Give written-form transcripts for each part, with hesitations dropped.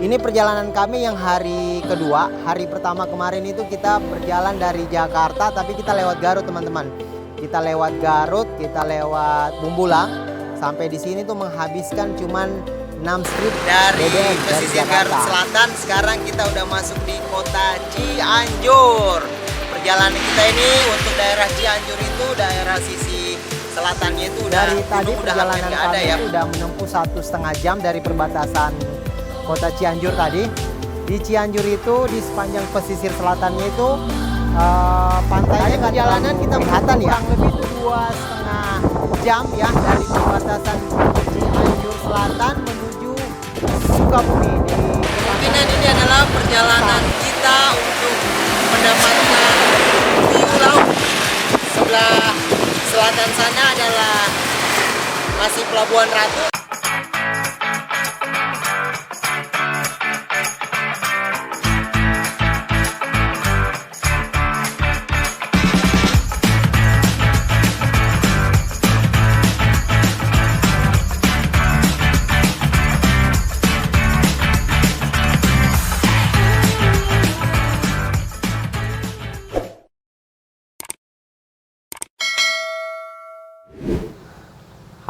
Ini perjalanan kami yang hari kedua. Hari pertama kemarin itu kita berjalan dari Jakarta, tapi kita lewat Garut teman-teman. Kita lewat Garut, kita lewat Bumbulang. Sampai di sini tuh menghabiskan cuman 6 strip dari BBM dari pesisir Jakarta. Garut Selatan. Sekarang kita udah masuk di kota Cianjur. Perjalanan kita ini untuk daerah Cianjur itu daerah sisi selatannya itu udah Dari tadi udah perjalanan hampir nggak ada kami ya. itu udah menempuh 1,5 jam dari perbatasan kota Cianjur tadi. Di Cianjur itu di sepanjang pesisir selatannya itu pantainya perjalanan kita kelihatan ya. Kurang lebih itu 2,5 jam ya dari perbatasan Cianjur Selatan menuju Sukabumi. Kemungkinan ini adalah perjalanan kita untuk mendapatkan view laut. Sebelah selatan sana adalah masih Pelabuhan Ratu.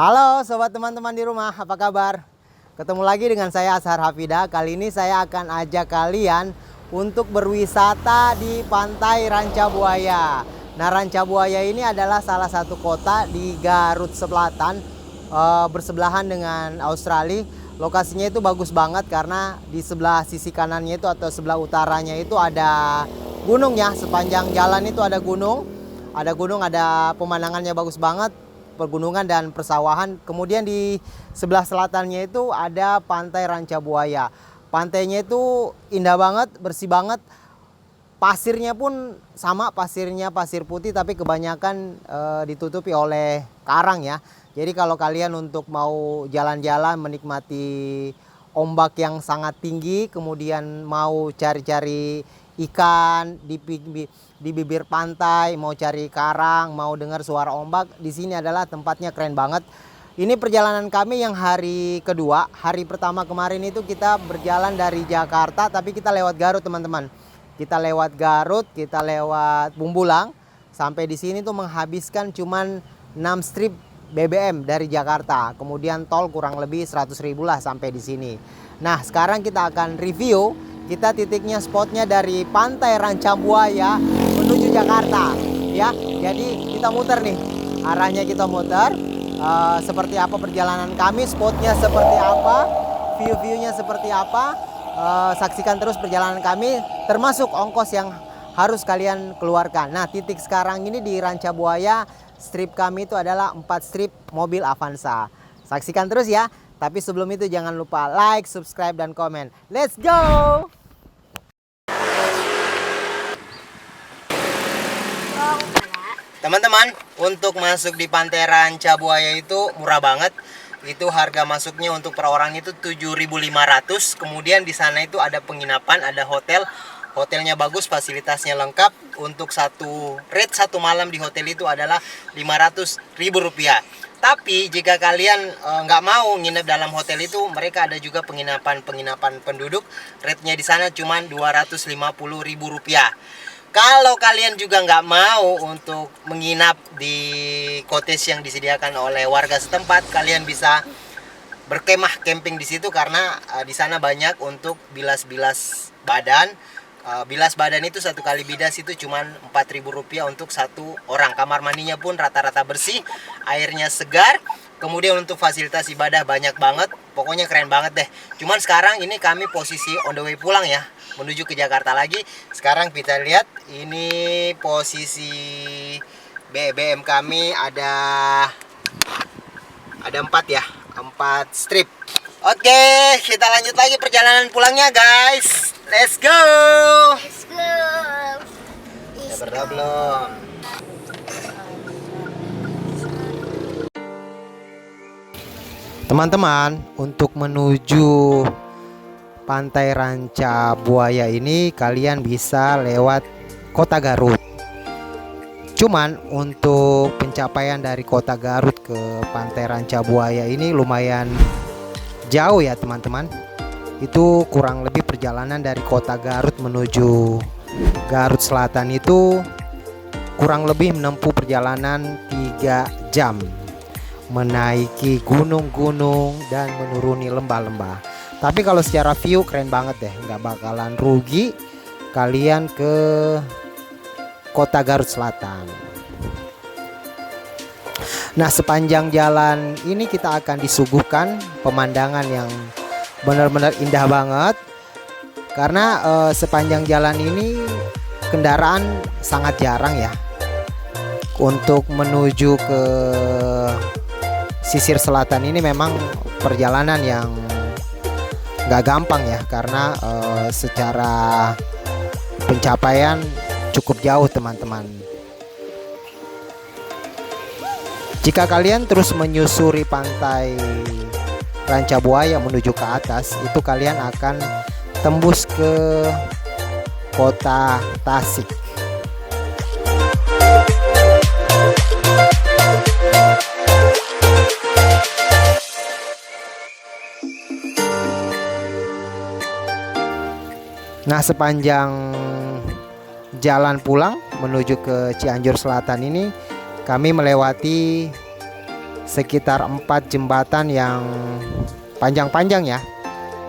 Halo sobat teman-teman di rumah, apa kabar? Ketemu lagi dengan saya Ashar Hafida. Kali ini saya akan ajak kalian untuk berwisata di Pantai Rancabuaya. Nah, Rancabuaya ini adalah salah satu kota di Garut Selatan, bersebelahan dengan Australia. Lokasinya itu bagus banget karena di sebelah sisi kanannya itu atau sebelah utaranya itu ada gunung ya. Sepanjang jalan itu ada gunung, ada pemandangannya bagus banget. Pergunungan dan persawahan. Kemudian di sebelah selatannya itu ada Pantai Rancabuaya. Pantainya itu indah banget, bersih banget. Pasirnya pun sama, pasir putih tapi kebanyakan ditutupi oleh karang ya. Jadi kalau kalian untuk mau jalan-jalan menikmati ombak yang sangat tinggi, kemudian mau cari-cari ikan di bibir pantai, mau cari karang, mau dengar suara ombak, di sini adalah tempatnya keren banget. Ini perjalanan kami yang hari kedua. Hari pertama kemarin itu kita berjalan dari Jakarta, tapi kita lewat Garut teman-teman. Kita lewat Garut, kita lewat Bumbulang. Sampai di sini tuh menghabiskan cuman 6 strip BBM dari Jakarta. Kemudian tol kurang lebih 100.000 lah sampai di sini. Nah, sekarang kita akan review. Kita titiknya spotnya dari Pantai Rancabuaya menuju Jakarta ya. Jadi kita muter nih. Arahnya kita muter. Seperti apa perjalanan kami, spotnya seperti apa, view-viewnya seperti apa. Saksikan terus perjalanan kami, termasuk ongkos yang harus kalian keluarkan. Nah, titik sekarang ini di Rancabuaya, strip kami itu adalah 4 strip mobil Avanza. Saksikan terus ya. Tapi sebelum itu jangan lupa like, subscribe, dan komen. Let's go! Teman-teman, untuk masuk di Pantai Rancabuaya itu murah banget. Itu harga masuknya untuk per orang itu 7.500. Kemudian di sana itu ada penginapan, ada hotel. Hotelnya bagus, fasilitasnya lengkap. Untuk rate satu malam di hotel itu adalah Rp500.000. Tapi jika kalian nggak mau nginep dalam hotel itu, mereka ada juga penginapan penduduk. Rate-nya di sana cuma Rp250.000. Kalau kalian juga nggak mau untuk menginap di cottage yang disediakan oleh warga setempat, kalian bisa berkemah camping di situ karena di sana banyak untuk bilas-bilas badan. Bilas badan itu satu kali bidas itu cuma Rp4.000 untuk satu orang. Kamar mandinya pun rata-rata bersih, airnya segar. Kemudian untuk fasilitas ibadah banyak banget. Pokoknya keren banget deh. Cuman sekarang ini kami posisi on the way pulang ya, menuju ke Jakarta lagi. Sekarang kita lihat ini posisi BBM kami ada 4 ya, 4 strip. Oke, kita lanjut lagi perjalanan pulangnya guys. Let's go. Let's go. Udah berdoa belum? Teman-teman, untuk menuju Pantai Rancabuaya ini kalian bisa lewat Kota Garut. Cuman untuk pencapaian dari Kota Garut ke Pantai Rancabuaya ini lumayan jauh ya teman-teman. Itu kurang lebih perjalanan dari kota Garut menuju Garut Selatan itu kurang lebih menempuh perjalanan 3 jam, menaiki gunung-gunung dan menuruni lembah-lembah. Tapi kalau secara view keren banget deh, nggak bakalan rugi kalian ke kota Garut Selatan. Nah, sepanjang jalan ini kita akan disuguhkan pemandangan yang benar-benar indah banget, karena sepanjang jalan ini kendaraan sangat jarang ya. Untuk menuju ke sisir selatan ini memang perjalanan yang nggak gampang ya, karena secara pencapaian cukup jauh teman-teman. Jika kalian terus menyusuri pantai Ranca Buaya menuju ke atas, itu kalian akan tembus ke kota Tasik. Nah, sepanjang jalan pulang menuju ke Cianjur Selatan ini kami melewati sekitar 4 jembatan yang panjang-panjang ya.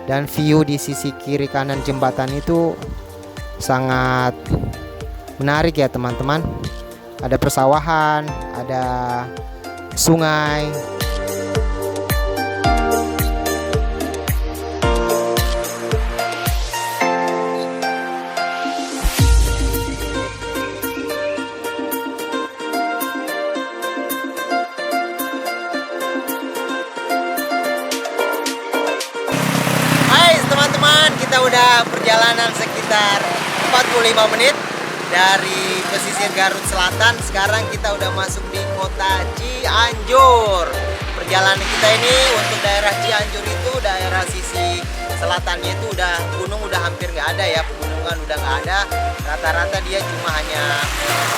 Dan view di sisi kiri kanan jembatan itu sangat menarik ya teman-teman. Ada persawahan, ada sungai. Teman-teman, kita udah perjalanan sekitar 45 menit dari pesisir Garut Selatan. Sekarang kita udah masuk di kota Cianjur. Perjalanan kita ini untuk daerah Cianjur itu daerah sisi selatannya itu udah gunung udah hampir nggak ada ya, pegunungan udah nggak ada. Rata-rata dia cuma hanya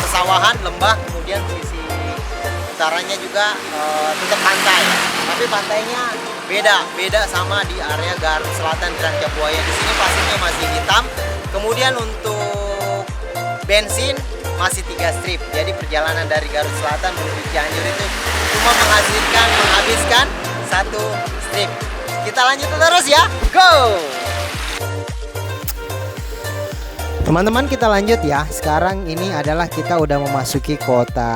pesawahan, lembah, kemudian sisi utaranya juga tetap pantai. Tapi pantainya beda sama di area Garut Selatan dan Ranca Buaya. Di sini pasirnya masih hitam. Kemudian untuk bensin masih 3 strip. Jadi perjalanan dari Garut Selatan menuju Cianjur itu cuma menghabiskan 1 strip. Kita lanjut terus ya. Go! Teman-teman, kita lanjut ya. Sekarang ini adalah kita udah memasuki kota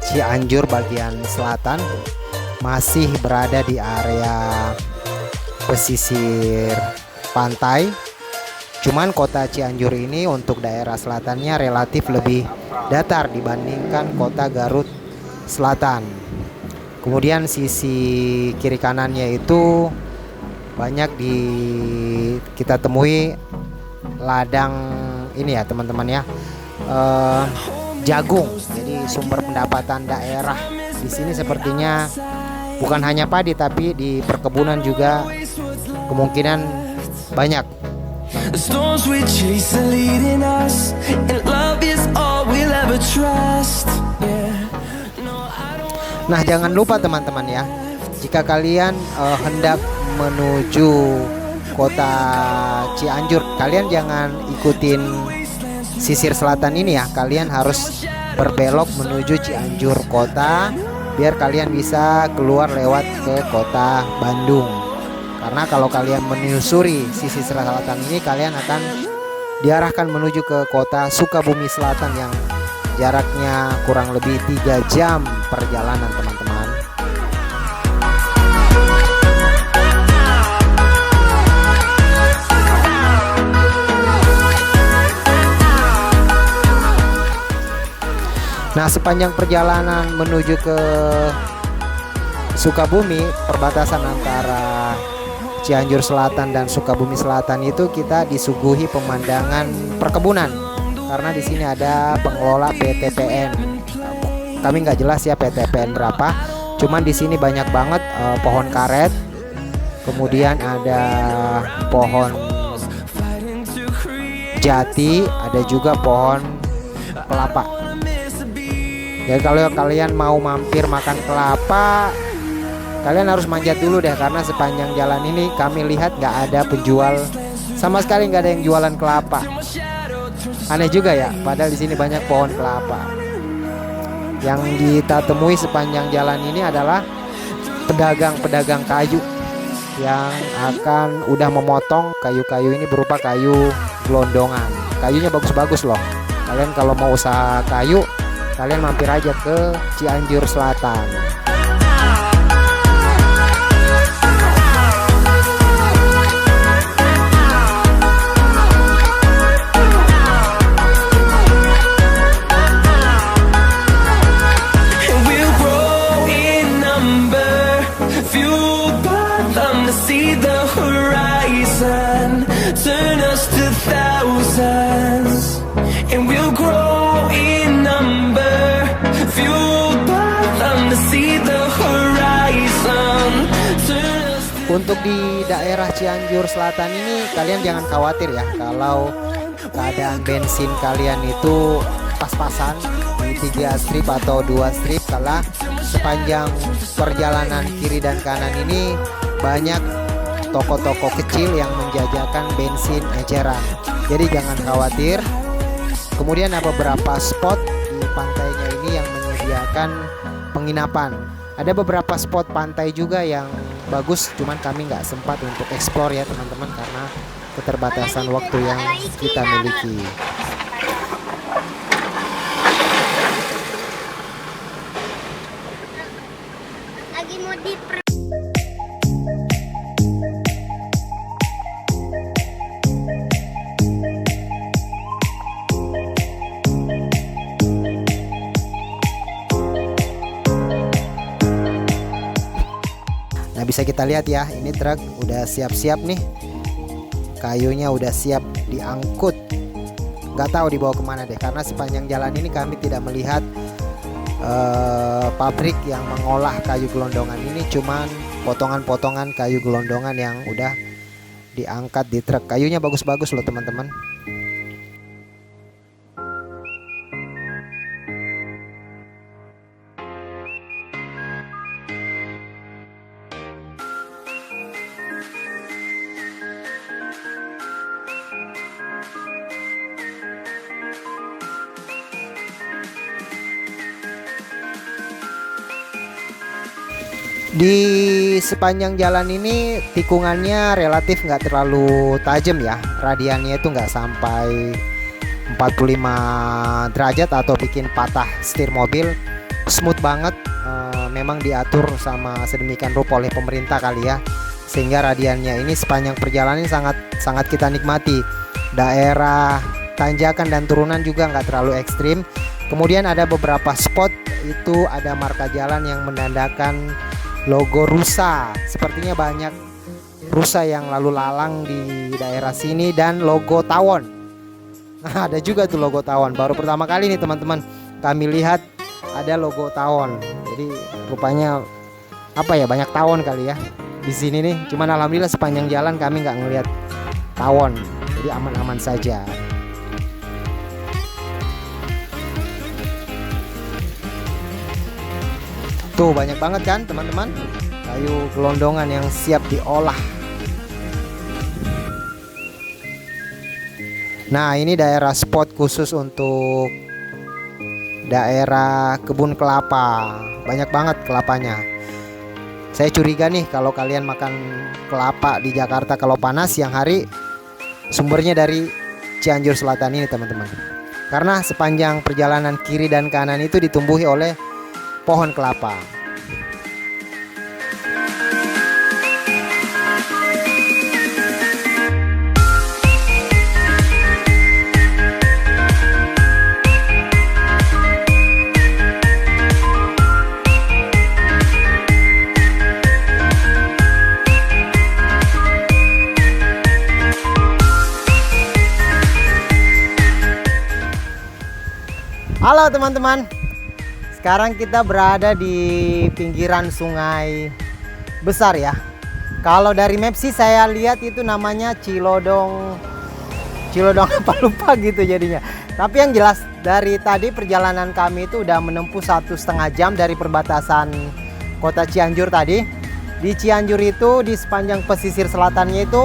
Cianjur bagian selatan. Masih berada di area pesisir pantai. Cuman kota Cianjur ini untuk daerah selatannya relatif lebih datar dibandingkan kota Garut Selatan. Kemudian sisi kiri kanannya itu banyak kita temui ladang ini ya teman-teman ya, jagung. Jadi sumber pendapatan daerah di sini sepertinya bukan hanya padi, tapi di perkebunan juga kemungkinan banyak. Nah, jangan lupa teman-teman ya, jika kalian hendak menuju kota Cianjur, kalian jangan ikutin sisir selatan ini ya. Kalian harus berbelok menuju Cianjur kota, biar kalian bisa keluar lewat ke kota Bandung. Karena kalau kalian menyusuri sisi selatan ini, kalian akan diarahkan menuju ke kota Sukabumi Selatan yang jaraknya kurang lebih 3 jam perjalanan teman-teman. Nah, sepanjang perjalanan menuju ke Sukabumi, perbatasan antara Cianjur Selatan dan Sukabumi Selatan itu kita disuguhi pemandangan perkebunan. Karena di sini ada pengelola PTPN. Kami nggak jelas ya PTPN berapa. Cuman di sini banyak banget pohon karet. Kemudian ada pohon jati, ada juga pohon kelapa. Jadi kalau kalian mau mampir makan kelapa, kalian harus manjat dulu deh, karena sepanjang jalan ini kami lihat nggak ada penjual sama sekali, nggak ada yang jualan kelapa. Aneh juga ya, padahal di sini banyak pohon kelapa. Yang kita temui sepanjang jalan ini adalah pedagang-pedagang kayu yang akan udah memotong kayu-kayu ini berupa kayu gelondongan. Kayunya bagus-bagus loh. Kalian kalau mau usaha kayu, kalian mampir aja ke Cianjur Selatan. See the horizon, turn us to thousands, and we'll grow in number, fueled by them to see the horizon, turn us to... Untuk di daerah Cianjur Selatan ini kalian jangan khawatir ya kalau keadaan bensin kalian itu pas-pasan di 3 strip atau 2 strip, karena sepanjang perjalanan kiri dan kanan ini banyak toko-toko kecil yang menjajakan bensin eceran. Jadi jangan khawatir. Kemudian ada beberapa spot di pantainya ini yang menyediakan penginapan. Ada beberapa spot pantai juga yang bagus, cuman kami nggak sempat untuk explore ya teman-teman, karena keterbatasan waktu yang kita miliki. Lagi mau Nah, bisa kita lihat ya, ini truk udah siap-siap nih, kayunya udah siap diangkut. Nggak tahu dibawa kemana deh, karena sepanjang jalan ini kami tidak melihat pabrik yang mengolah kayu gelondongan ini, cuman potongan-potongan kayu gelondongan yang udah diangkat di truk. Kayunya bagus-bagus loh teman-teman. Di sepanjang jalan ini tikungannya relatif nggak terlalu tajam ya, radiannya itu nggak sampai 45 derajat atau bikin patah setir mobil. Smooth banget, memang diatur sama sedemikian rupa oleh pemerintah kali ya, sehingga radiannya ini sepanjang perjalanan sangat kita nikmati. Daerah tanjakan dan turunan juga nggak terlalu ekstrim. Kemudian ada beberapa spot itu ada marka jalan yang menandakan logo rusa. Sepertinya banyak rusa yang lalu lalang di daerah sini, dan logo tawon. Nah, ada juga tuh logo tawon. Baru pertama kali nih teman-teman kami lihat ada logo tawon. Jadi rupanya apa ya, banyak tawon kali ya di sini nih. Cuman alhamdulillah sepanjang jalan kami nggak ngelihat tawon, jadi aman-aman saja. Tuh banyak banget kan teman-teman, kayu gelondongan yang siap diolah. Nah, ini daerah spot khusus untuk daerah kebun kelapa. Banyak banget kelapanya. Saya curiga nih kalau kalian makan kelapa di Jakarta kalau panas siang hari, sumbernya dari Cianjur Selatan ini teman-teman. Karena sepanjang perjalanan kiri dan kanan itu ditumbuhi oleh pohon kelapa. Halo teman-teman, sekarang kita berada di pinggiran sungai besar ya. Kalau dari map sih saya lihat itu namanya Cilodong apa lupa gitu jadinya. Tapi yang jelas dari tadi perjalanan kami itu udah menempuh 1,5 jam dari perbatasan kota Cianjur tadi. di Cianjur itu di sepanjang pesisir selatannya itu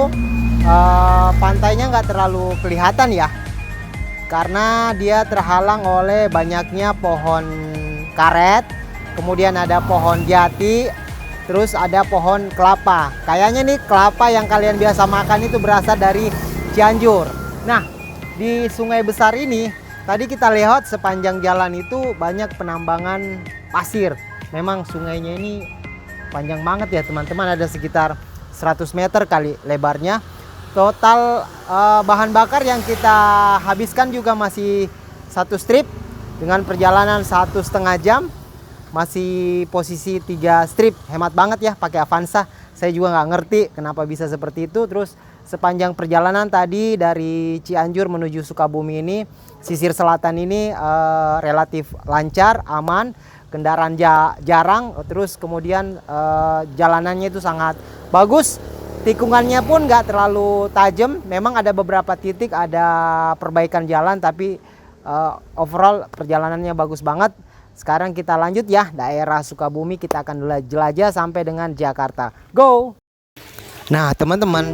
pantainya nggak terlalu kelihatan ya, karena dia terhalang oleh banyaknya pohon karet, kemudian ada pohon jati, terus ada pohon kelapa. Kayaknya nih kelapa yang kalian biasa makan itu berasal dari Cianjur. Nah, di sungai besar ini tadi kita lihat sepanjang jalan itu banyak penambangan pasir. Memang sungainya ini panjang banget ya teman-teman, ada sekitar 100 meter kali lebarnya. Total bahan bakar yang kita habiskan juga masih 1 strip dengan perjalanan 1,5 jam. Masih posisi 3 strip, hemat banget ya pakai Avanza. Saya juga nggak ngerti kenapa bisa seperti itu. Terus sepanjang perjalanan tadi dari Cianjur menuju Sukabumi ini, sisir selatan ini relatif lancar, aman, kendaraan jarang, terus kemudian jalanannya itu sangat bagus. Tikungannya pun nggak terlalu tajam. Memang ada beberapa titik ada perbaikan jalan, tapi overall perjalanannya bagus banget. Sekarang kita lanjut ya, daerah Sukabumi kita akan jelajah sampai dengan Jakarta. Go! Nah teman-teman,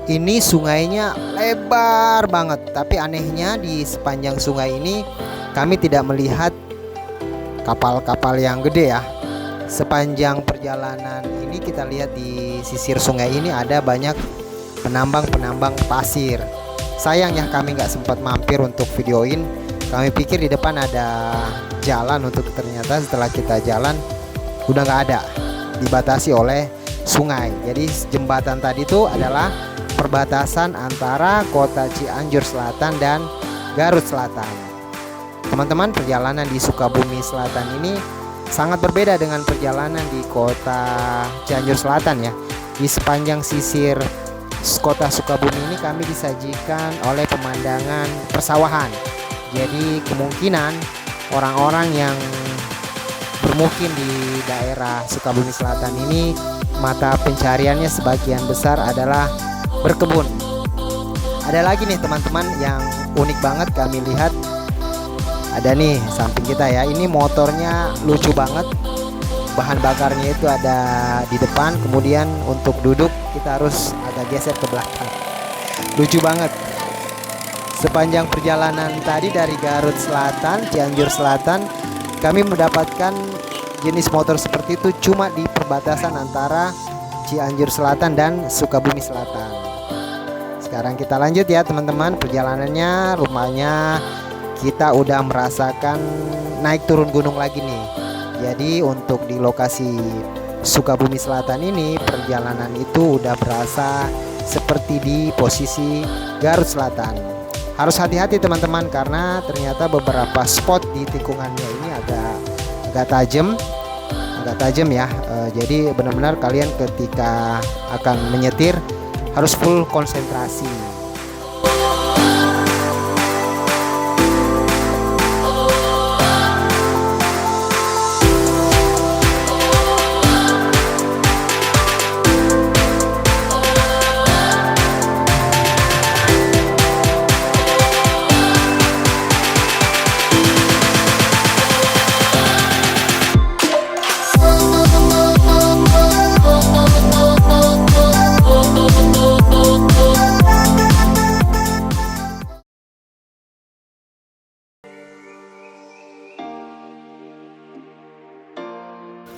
ini sungainya lebar banget, tapi anehnya di sepanjang sungai ini kami tidak melihat kapal-kapal yang gede ya. Sepanjang perjalanan ini kita lihat di sisir sungai ini ada banyak penambang-penambang pasir. Sayang ya kami nggak sempat mampir untuk videoin. Kami pikir di depan ada jalan, untuk ternyata setelah kita jalan udah nggak ada, dibatasi oleh sungai. Jadi jembatan tadi itu adalah perbatasan antara kota Cianjur Selatan dan Garut Selatan. Teman-teman, perjalanan di Sukabumi Selatan ini sangat berbeda dengan perjalanan di kota Cianjur Selatan ya. Di sepanjang sisir kota Sukabumi ini kami disajikan oleh pemandangan persawahan. Jadi kemungkinan orang-orang yang bermukim di daerah Sukabumi Selatan ini mata pencariannya sebagian besar adalah berkebun. Ada lagi nih teman-teman yang unik banget kami lihat. Ada nih samping kita ya, ini motornya lucu banget. Bahan bakarnya itu ada di depan, kemudian untuk duduk kita harus agak geser ke belakang. Lucu banget. Sepanjang perjalanan tadi dari Garut Selatan, Cianjur Selatan, kami mendapatkan jenis motor seperti itu cuma di perbatasan antara Cianjur Selatan dan Sukabumi Selatan. Sekarang kita lanjut ya teman-teman perjalanannya. Rupanya kita udah merasakan naik turun gunung lagi nih. Jadi untuk di lokasi Sukabumi Selatan ini perjalanan itu udah berasa seperti di posisi Garut Selatan. Harus hati-hati teman-teman karena ternyata beberapa spot di tikungannya ini agak tajam ya. Jadi benar-benar kalian ketika akan menyetir harus full konsentrasi.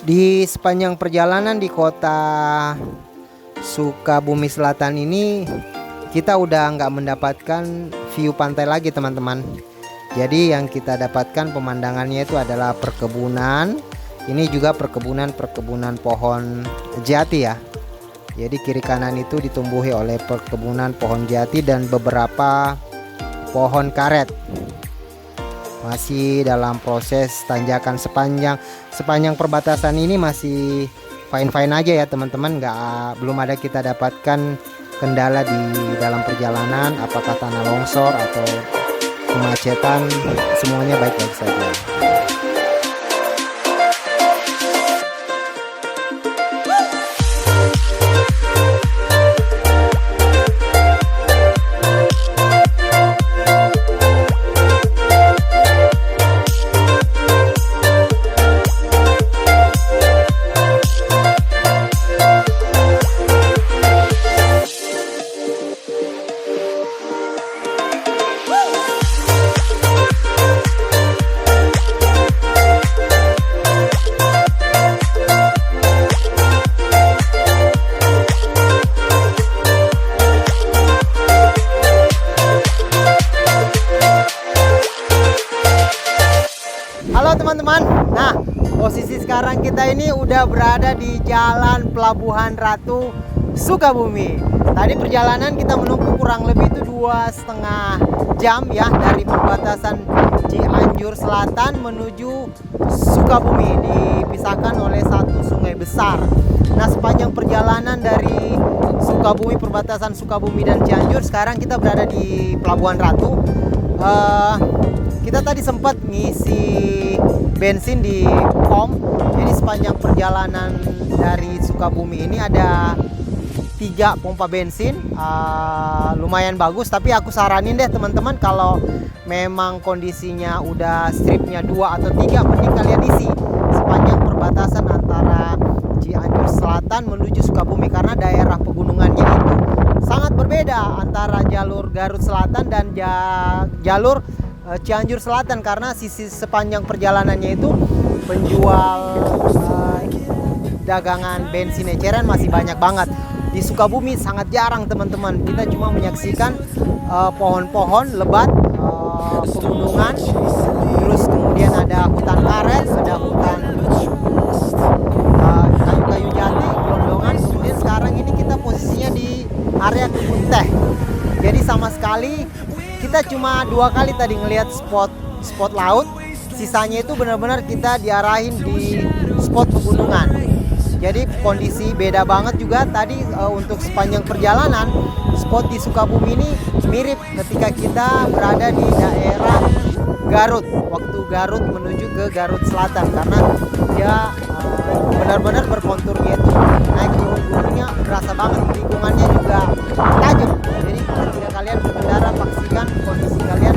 Di sepanjang perjalanan di kota Sukabumi Selatan ini kita udah nggak mendapatkan view pantai lagi teman-teman. Jadi yang kita dapatkan pemandangannya itu adalah perkebunan. Ini juga perkebunan pohon jati ya. Jadi kiri kanan itu ditumbuhi oleh perkebunan pohon jati dan beberapa pohon karet. Masih dalam proses tanjakan sepanjang perbatasan ini masih fine aja ya teman-teman. Belum ada kita dapatkan kendala di dalam perjalanan, apakah tanah longsor atau kemacetan, semuanya baik-baik saja. sekarang kita ini udah berada di Jalan Pelabuhan Ratu Sukabumi. Tadi perjalanan kita menempuh kurang lebih itu 2,5 jam ya, dari perbatasan Cianjur Selatan menuju Sukabumi, dipisahkan oleh satu sungai besar. Nah, sepanjang perjalanan dari Sukabumi, perbatasan Sukabumi dan Cianjur, sekarang kita berada di Pelabuhan Ratu. Kita tadi sempat ngisi bensin di pom. Jadi sepanjang perjalanan dari Sukabumi ini ada 3 pompa bensin, lumayan bagus. Tapi aku saranin deh teman-teman, kalau memang kondisinya udah stripnya 2 atau 3, mending kalian isi sepanjang perbatasan antara Cianjur Selatan menuju Sukabumi, karena daerah pegunungannya itu sangat berbeda antara jalur Garut Selatan dan jalur Cianjur Selatan, karena sisi sepanjang perjalanannya itu penjual dagangan bensin eceran masih banyak banget. Di Sukabumi sangat jarang teman-teman, kita cuma menyaksikan pohon-pohon lebat, pegunungan, terus kemudian ada hutan karet, ada hutan kayu-kayu jati, gelondongan. Kemudian sekarang ini kita posisinya di area kebun teh. Jadi sama sekali kita cuma 2 kali tadi ngelihat spot laut, sisanya itu benar-benar kita diarahin di spot pegunungan. Jadi kondisi beda banget juga tadi untuk sepanjang perjalanan. Spot di Sukabumi ini mirip ketika kita berada di daerah Garut, waktu Garut menuju ke Garut Selatan, karena dia benar-benar berkontur gitu, naik turun gunungnya kerasa banget, lingkungannya juga tajam. Jadi ketika kalian berkendara, pastikan kondisi kalian,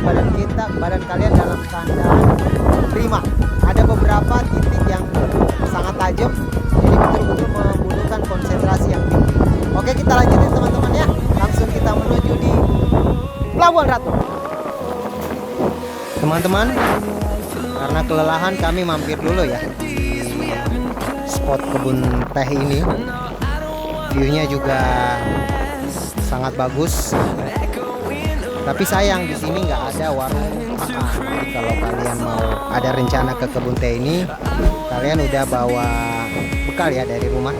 badan kalian dalam keadaan prima. Ada beberapa titik yang sangat tajam, jadi betul-betul membutuhkan konsentrasi yang tinggi. Oke, kita lanjutin teman-teman ya, langsung kita menuju di Pelabuhan Ratu. Teman-teman, karena kelelahan kami mampir dulu ya di spot kebun teh ini. Viewnya juga sangat bagus. Tapi sayang di sini nggak ada warung makan. Jadi kalau kalian mau ada rencana ke kebun teh ini, kalian udah bawa bekal ya dari rumah.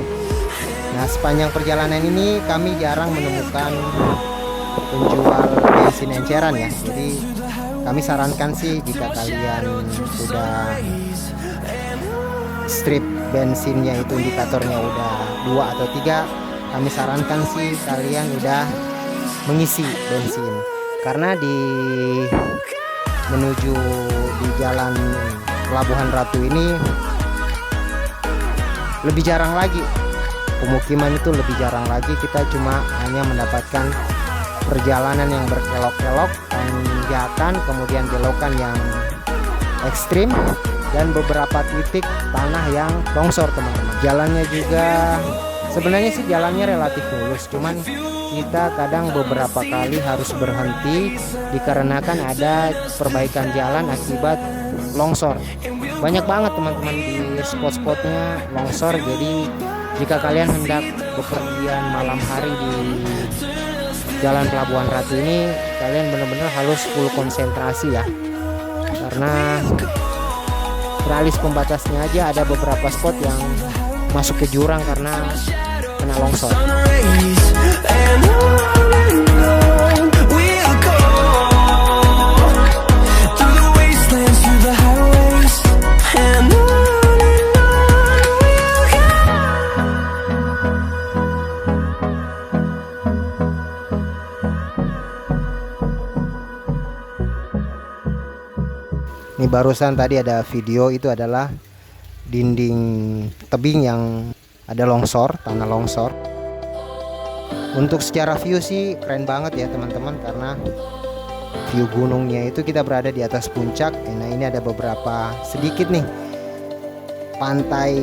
Nah, sepanjang perjalanan ini kami jarang menemukan penjual bensin enceran ya. Jadi kami sarankan sih, jika kalian sudah strip bensinnya itu indikatornya udah 2 atau 3, kami sarankan sih kalian udah mengisi bensin, karena menuju di jalan Pelabuhan Ratu ini lebih jarang lagi, pemukiman itu lebih jarang lagi. Kita cuma hanya mendapatkan perjalanan yang berkelok-kelok, tanjakan, kemudian belokan yang ekstrim, dan beberapa titik tanah yang longsor teman-teman. Jalannya juga sebenarnya sih jalannya relatif mulus, cuman kita kadang beberapa kali harus berhenti dikarenakan ada perbaikan jalan akibat longsor. Banyak banget teman-teman di spot-spotnya longsor. Jadi jika kalian hendak bepergian malam hari di Jalan Pelabuhan Ratu ini, kalian benar-benar harus full konsentrasi ya, karena teralis pembatasnya aja ada beberapa spot yang masuk ke jurang karena kena longsor. Ini barusan tadi ada video, itu adalah dinding tebing yang ada longsor, tanah longsor. Untuk secara view sih keren banget ya teman-teman, karena view gunungnya itu kita berada di atas puncak. Nah, ini ada beberapa sedikit nih pantai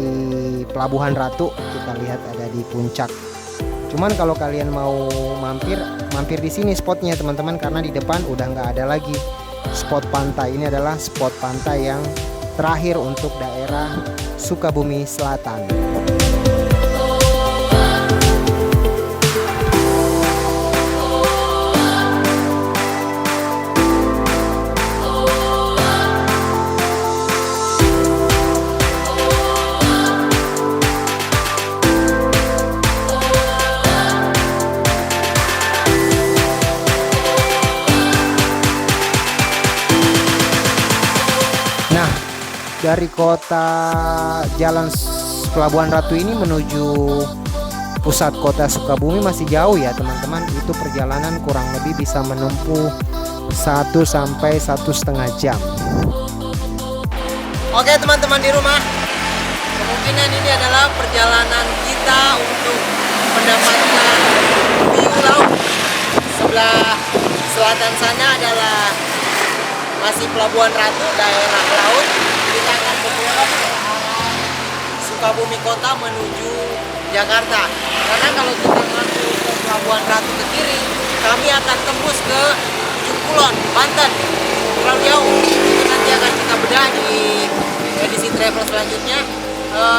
Pelabuhan Ratu, kita lihat ada di puncak. Cuman kalau kalian mau mampir di sini spotnya teman-teman, karena di depan udah nggak ada lagi spot pantai. Ini adalah spot pantai yang terakhir untuk daerah Sukabumi Selatan. dari kota Jalan Pelabuhan Ratu ini menuju pusat kota Sukabumi masih jauh ya teman-teman. Itu perjalanan kurang lebih bisa menempuh 1 sampai 1,5 jam. Oke teman-teman di rumah, kemungkinan ini adalah perjalanan kita untuk mendapatkan view laut. Sebelah selatan sana adalah masih Pelabuhan Ratu, daerah laut. Kita akan berbelok ke arah Sukabumi kota menuju Jakarta. Karena kalau kita masuk ke Pelabuhan Ratu ke kiri, kami akan tembus ke Ujung Kulon, Banten. Terlalu jauh. Itu nanti akan kita bedah di edisi travel selanjutnya.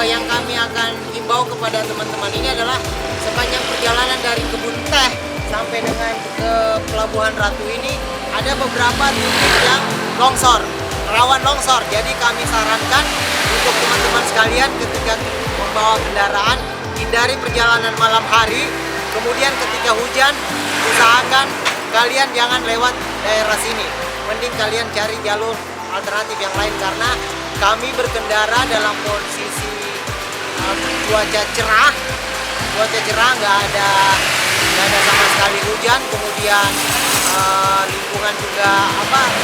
Yang kami akan himbau kepada teman-teman ini adalah sepanjang perjalanan dari kebun teh sampai dengan ke Pelabuhan Ratu ini ada beberapa titik yang longsor, rawan longsor. Jadi kami sarankan untuk teman-teman sekalian ketika membawa kendaraan, hindari perjalanan malam hari. Kemudian ketika hujan, usahakan kalian jangan lewat daerah sini. Mending kalian cari jalur alternatif yang lain, karena kami berkendara dalam posisi cuaca cerah, nggak ada sama sekali hujan. Kemudian lingkungan juga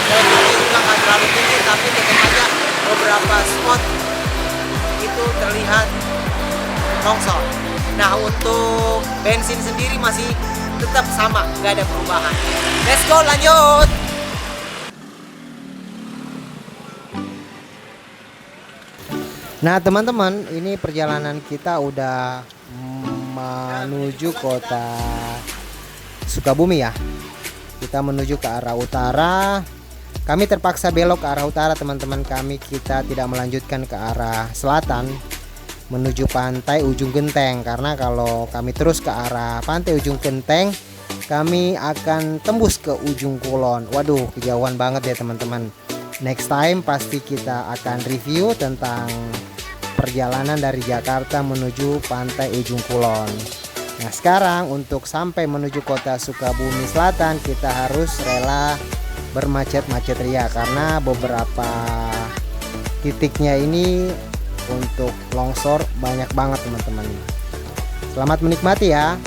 levelnya juga nggak terlalu tinggi, tapi tetap aja beberapa spot itu terlihat longsor. Nah, untuk bensin sendiri masih tetap sama, nggak ada perubahan. Let's go, lanjut. Nah teman-teman, ini perjalanan kita udah menuju kota Sukabumi ya. Kita menuju ke arah utara. Kami terpaksa belok ke arah utara teman-teman. Kita tidak melanjutkan ke arah selatan menuju pantai Ujung Genteng, karena kalau kami terus ke arah pantai Ujung Genteng, kami akan tembus ke Ujung Kulon. Waduh, kejauhan banget ya teman-teman. Next time pasti kita akan review tentang perjalanan dari Jakarta menuju pantai Ujung Kulon. Nah sekarang untuk sampai menuju kota Sukabumi Selatan, kita harus rela bermacet-macet ria karena beberapa titiknya ini untuk longsor banyak banget teman-teman. Selamat menikmati ya.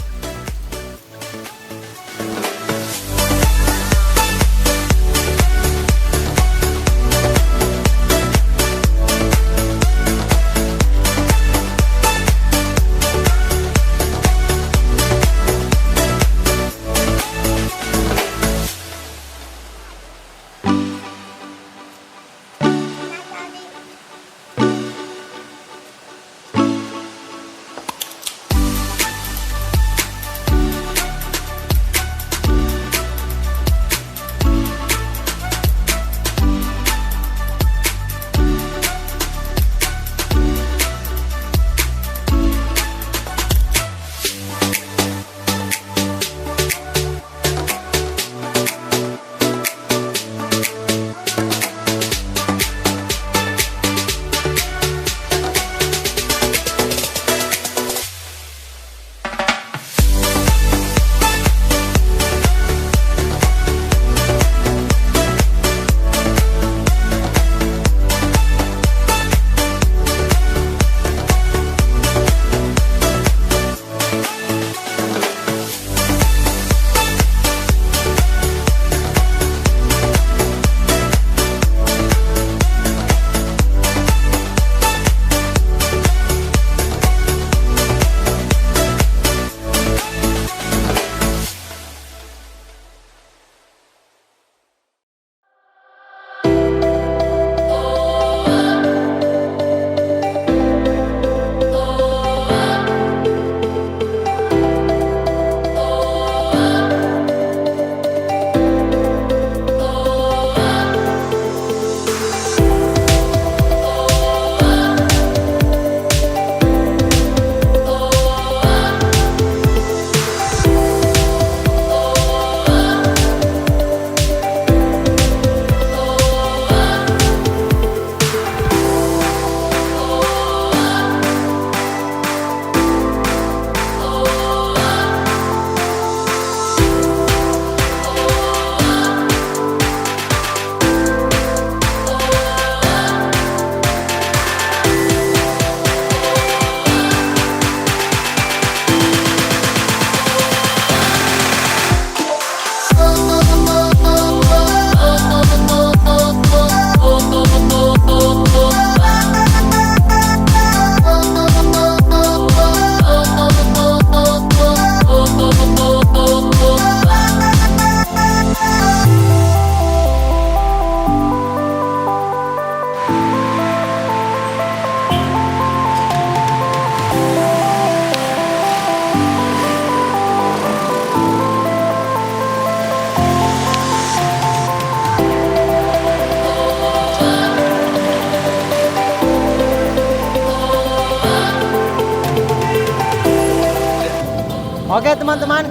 Oke teman-teman,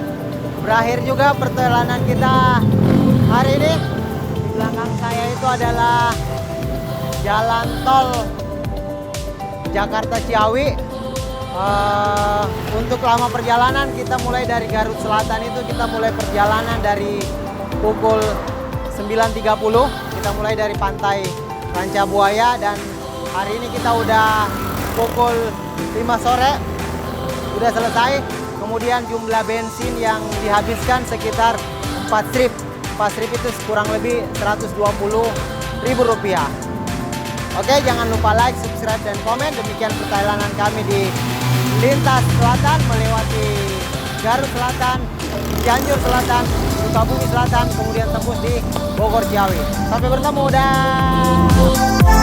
berakhir juga perjalanan kita hari ini. Di belakang saya itu adalah jalan tol Jakarta Ciawi. Untuk lama perjalanan kita mulai dari Garut Selatan itu kita mulai perjalanan dari pukul 9.30. Kita mulai dari pantai Ranca Buaya dan hari ini kita udah pukul 5 sore udah selesai. Kemudian jumlah bensin yang dihabiskan sekitar 4 strip. 4 strip itu kurang lebih Rp120.000. Oke, jangan lupa like, subscribe, dan komen. Demikian perjalanan kami di lintas selatan melewati Garut Selatan, Cianjur Selatan, Sukabumi Selatan, kemudian tembus di Bogor Ciawi. Sampai bertemu, dah.